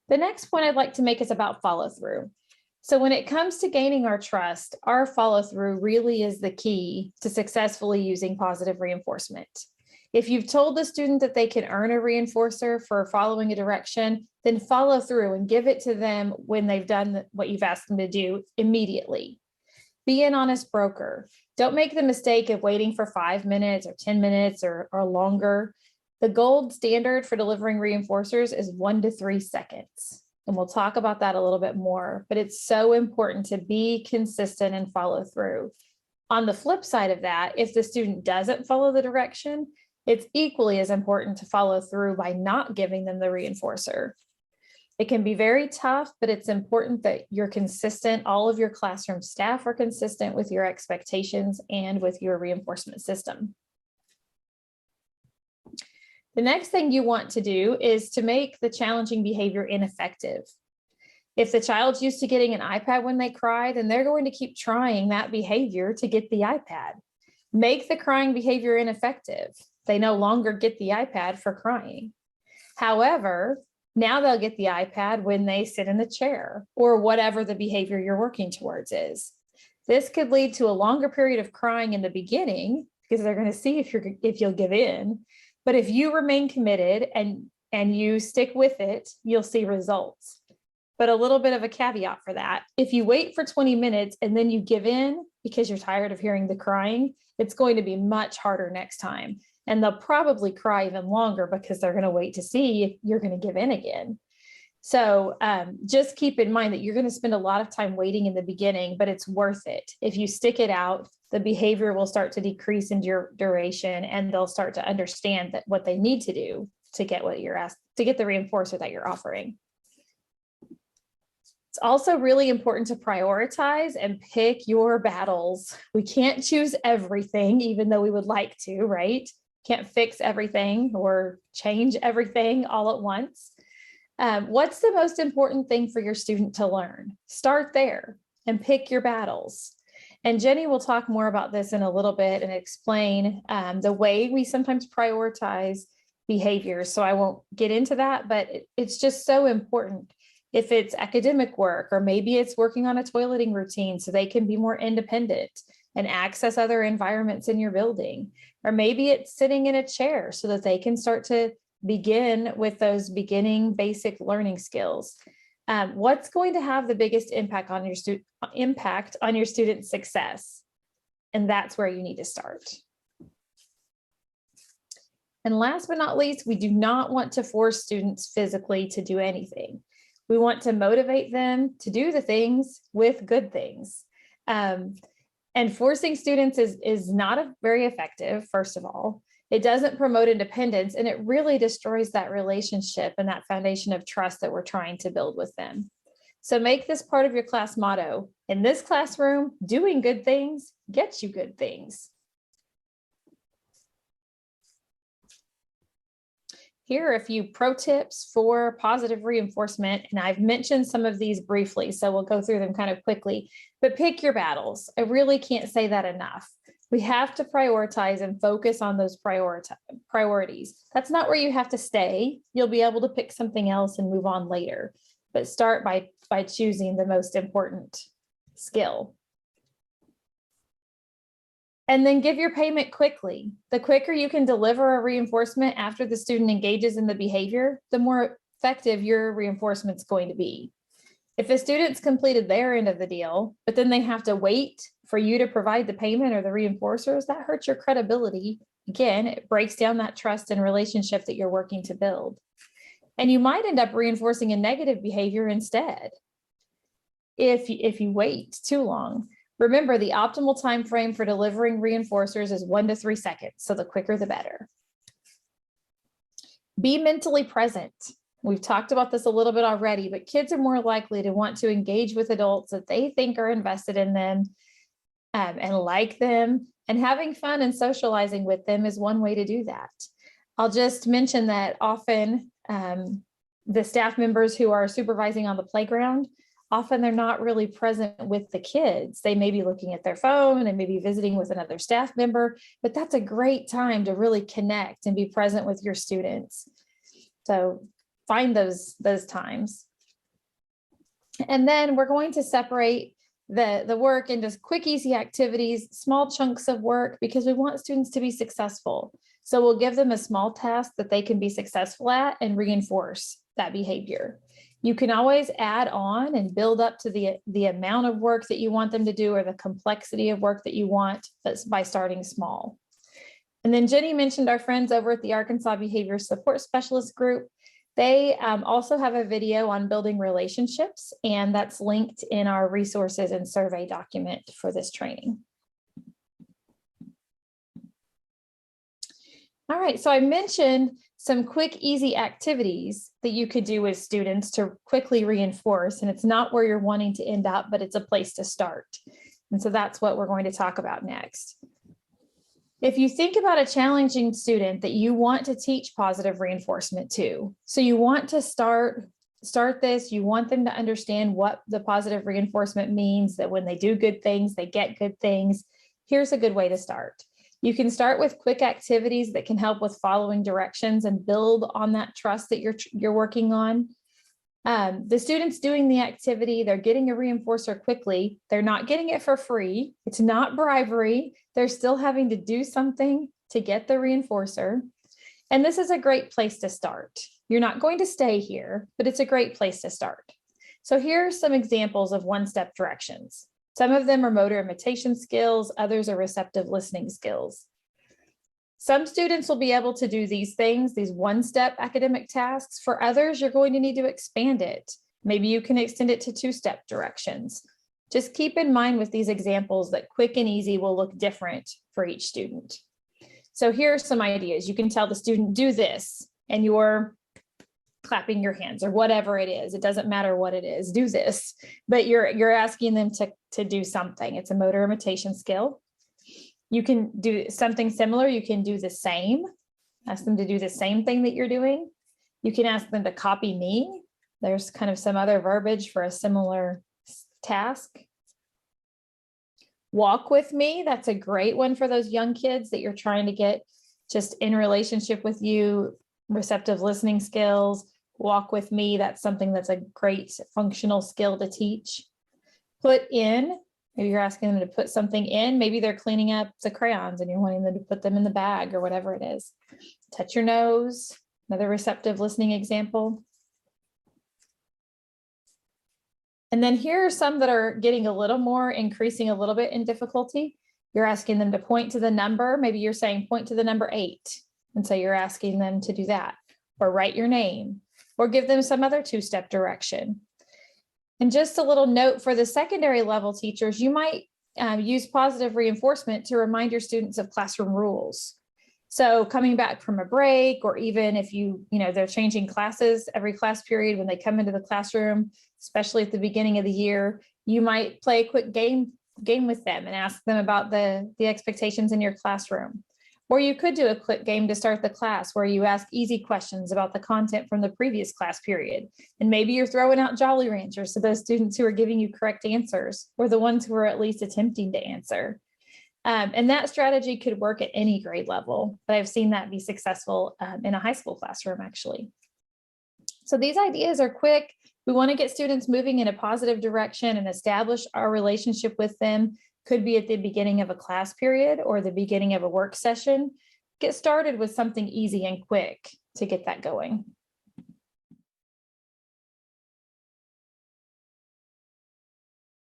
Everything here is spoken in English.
The next point I'd like to make is about follow through. So when it comes to gaining our trust, our follow through really is the key to successfully using positive reinforcement. If you've told the student that they can earn a reinforcer for following a direction, then follow through and give it to them when they've done what you've asked them to do immediately. Be an honest broker. Don't make the mistake of waiting for 5 minutes or 10 minutes or longer. The gold standard for delivering reinforcers is 1 to 3 seconds. And we'll talk about that a little bit more, but it's so important to be consistent and follow through. On the flip side of that, if the student doesn't follow the direction, it's equally as important to follow through by not giving them the reinforcer. It can be very tough, but it's important that you're consistent. All of your classroom staff are consistent with your expectations and with your reinforcement system. The next thing you want to do is to make the challenging behavior ineffective. If the child's used to getting an iPad when they cry, then they're going to keep trying that behavior to get the iPad. Make the crying behavior ineffective. They no longer get the iPad for crying. However, now they'll get the iPad when they sit in the chair or whatever the behavior you're working towards is. This could lead to a longer period of crying in the beginning because they're going to see if you'll give in. But if you remain committed and you stick with it, you'll see results. But a little bit of a caveat for that. If you wait for 20 minutes and then you give in because you're tired of hearing the crying, it's going to be much harder next time. And they'll probably cry even longer because they're going to wait to see if you're going to give in again. So just keep in mind that you're going to spend a lot of time waiting in the beginning, but it's worth it. If you stick it out, the behavior will start to decrease in your duration, and they'll start to understand that what they need to do to get what you're asked, to get the reinforcer that you're offering. It's also really important to prioritize and pick your battles. We can't choose everything, even though we would like to, right? Can't fix everything or change everything all at once. What's the most important thing for your student to learn? Start there and pick your battles. And Jenny will talk more about this in a little bit and explain the way we sometimes prioritize behaviors. So I won't get into that, but it's just so important. If it's academic work, or maybe it's working on a toileting routine so they can be more independent and access other environments in your building, or maybe it's sitting in a chair so that they can start to begin with those beginning basic learning skills. What's going to have the biggest impact on your student's success? And that's where you need to start. And last but not least, we do not want to force students physically to do anything. We want to motivate them to do the things with good things. And forcing students is not very effective, first of all. It doesn't promote independence, and it really destroys that relationship and that foundation of trust that we're trying to build with them. So make this part of your class motto. In this classroom, doing good things gets you good things. Here are a few pro tips for positive reinforcement, and I've mentioned some of these briefly, so we'll go through them kind of quickly, but pick your battles. I really can't say that enough. We have to prioritize and focus on those priorities. That's not where you have to stay. You'll be able to pick something else and move on later, but start by choosing the most important skill. And then give your payment quickly. The quicker you can deliver a reinforcement after the student engages in the behavior, the more effective your reinforcement's going to be. If the student's completed their end of the deal, but then they have to wait for you to provide the payment or the reinforcers, that hurts your credibility. Again, it breaks down that trust and relationship that you're working to build. And you might end up reinforcing a negative behavior instead if you wait too long. Remember, the optimal time frame for delivering reinforcers is 1 to 3 seconds, so the quicker the better. Be mentally present. We've talked about this a little bit already, but kids are more likely to want to engage with adults that they think are invested in them and like them, and having fun and socializing with them is one way to do that. I'll just mention that often the staff members who are supervising on the playground, often they're not really present with the kids. They may be looking at their phone and maybe visiting with another staff member, but that's a great time to really connect and be present with your students. So find those times. And then we're going to separate the work into quick, easy activities, small chunks of work, because we want students to be successful. So we'll give them a small task that they can be successful at and reinforce that behavior. You can always add on and build up to the amount of work that you want them to do or the complexity of work that you want by starting small. And then Jenny mentioned our friends over at the Arkansas Behavior Support Specialist Group. They also have a video on building relationships, and that's linked in our resources and survey document for this training. All right, so I mentioned some quick, easy activities that you could do with students to quickly reinforce, and it's not where you're wanting to end up, but it's a place to start. And so that's what we're going to talk about next. If you think about a challenging student that you want to teach positive reinforcement to, so you want to start this, you want them to understand what the positive reinforcement means, that when they do good things, they get good things. Here's a good way to start. You can start with quick activities that can help with following directions and build on that trust that you're working on. The students doing the activity, they're getting a reinforcer quickly. They're not getting it for free. It's not bribery. They're still having to do something to get the reinforcer. And this is a great place to start. You're not going to stay here, but it's a great place to start. So here are some examples of one-step directions. Some of them are motor imitation skills, others are receptive listening skills. Some students will be able to do these things, these one-step academic tasks. For others, you're going to need to expand it. Maybe you can extend it to two-step directions. Just keep in mind with these examples that quick and easy will look different for each student. So here are some ideas. You can tell the student, do this, and you're clapping your hands or whatever it is. It doesn't matter what it is, do this, but you're asking them to do something. It's a motor imitation skill. You can do something similar. You can do the same. Ask them to do the same thing that you're doing. You can ask them to copy me. There's kind of some other verbiage for a similar task. Walk with me. That's a great one for those young kids that you're trying to get just in relationship with you. Receptive listening skills. Walk with me. That's something that's a great functional skill to teach. Put in. Maybe you're asking them to put something in. Maybe they're cleaning up the crayons and you're wanting them to put them in the bag or whatever it is. Touch your nose. Another receptive listening example. And then here are some that are getting a little more, increasing a little bit in difficulty. You're asking them to point to the number. Maybe you're saying point to the number 8. And so you're asking them to do that, or write your name, or give them some other two-step direction. And just a little note for the secondary level teachers, you might use positive reinforcement to remind your students of classroom rules. So coming back from a break, or even if they're changing classes every class period when they come into the classroom, especially at the beginning of the year, you might play a quick game with them and ask them about the expectations in your classroom. Or you could do a quick game to start the class where you ask easy questions about the content from the previous class period. And maybe you're throwing out Jolly Ranchers to those students who are giving you correct answers, or the ones who are at least attempting to answer. And that strategy could work at any grade level, but I've seen that be successful in a high school classroom, actually. So these ideas are quick. We want to get students moving in a positive direction and establish our relationship with them. Could be at the beginning of a class period or the beginning of a work session. Get started with something easy and quick to get that going.